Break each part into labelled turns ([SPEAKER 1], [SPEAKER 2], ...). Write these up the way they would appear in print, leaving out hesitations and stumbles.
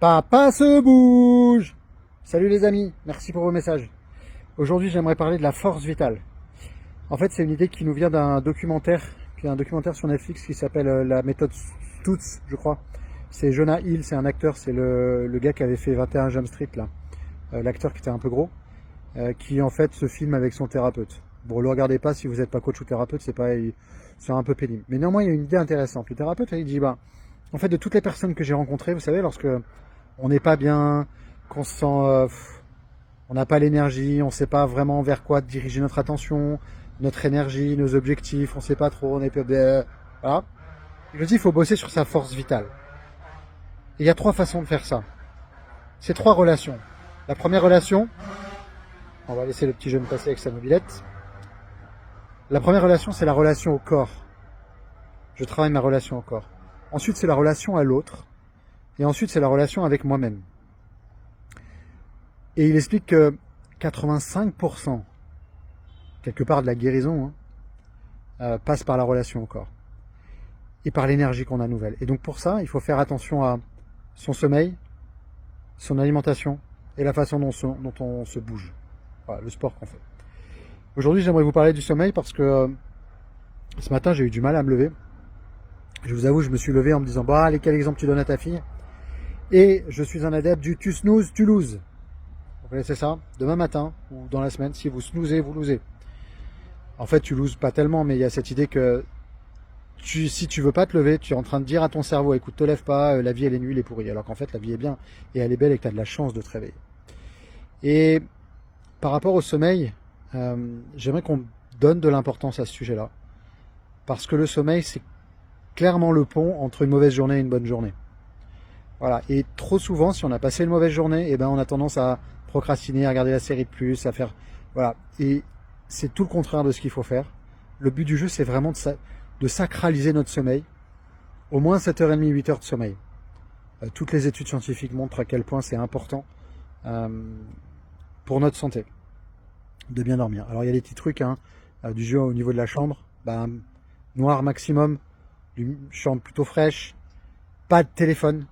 [SPEAKER 1] Papa se bouge. Salut les amis, merci pour vos messages. Aujourd'hui j'aimerais parler de la force vitale. En fait c'est une idée qui nous vient d'un documentaire, sur Netflix qui s'appelle la méthode Stutz, je crois. C'est Jonah Hill, c'est un acteur, c'est le gars qui avait fait 21 Jump Street là. L'acteur qui était un peu gros, qui en fait se filme avec son thérapeute. Bon, le regardez pas si vous n'êtes pas coach ou thérapeute, c'est un peu pénible. Mais néanmoins il y a une idée intéressante. Le thérapeute il dit en fait de toutes les personnes que j'ai rencontrées, vous savez, lorsque on n'est pas bien, qu'on se sent, on n'a pas l'énergie, on ne sait pas vraiment vers quoi diriger notre attention, notre énergie, nos objectifs, on ne sait pas trop, on est voilà. Je dis, il faut bosser sur sa force vitale. Et il y a trois façons de faire ça. C'est trois relations. La première relation, on va laisser le petit jeune passer avec sa mobilette. La première relation, c'est la relation au corps. Je travaille ma relation au corps. Ensuite, c'est la relation à l'autre. Et ensuite, c'est la relation avec moi-même. Et il explique que 85%, quelque part de la guérison, passe par la relation au corps. Et par l'énergie qu'on a nouvelle. Et donc pour ça, il faut faire attention à son sommeil, son alimentation et la façon dont on se bouge. Voilà, le sport qu'on fait. Aujourd'hui, j'aimerais vous parler du sommeil parce que ce matin, j'ai eu du mal à me lever. Je vous avoue, je me suis levé en me disant, allez, quel exemple tu donnes à ta fille? Et je suis un adepte du tu snoozes, tu loses. Vous connaissez ça? Demain matin ou dans la semaine, si vous snoozez, vous losez. En fait, tu loses pas tellement, mais il y a cette idée que si tu veux pas te lever, tu es en train de dire à ton cerveau, écoute, te lève pas, la vie elle est nulle et pourrie. Alors qu'en fait, la vie est bien et elle est belle et que tu as de la chance de te réveiller. Et par rapport au sommeil, j'aimerais qu'on donne de l'importance à ce sujet-là. Parce que le sommeil, c'est clairement le pont entre une mauvaise journée et une bonne journée. Voilà. Et trop souvent, si on a passé une mauvaise journée, on a tendance à procrastiner, à regarder la série de plus, à faire... Voilà. Et c'est tout le contraire de ce qu'il faut faire. Le but du jeu, c'est vraiment de sacraliser notre sommeil. Au moins 7h30, 8h de sommeil. Toutes les études scientifiques montrent à quel point c'est important pour notre santé de bien dormir. Alors il y a des petits trucs du jeu au niveau de la chambre. Noir maximum, une chambre plutôt fraîche, pas de téléphone.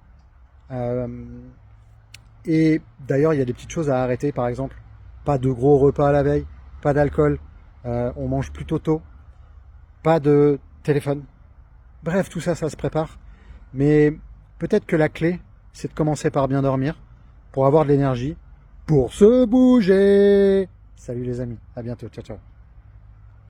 [SPEAKER 1] Et d'ailleurs, il y a des petites choses à arrêter, par exemple, pas de gros repas à la veille, pas d'alcool, on mange plutôt tôt, pas de téléphone. Bref, tout ça, ça se prépare. Mais peut-être que la clé, c'est de commencer par bien dormir, pour avoir de l'énergie, pour se bouger. Salut les amis, à bientôt, ciao ciao.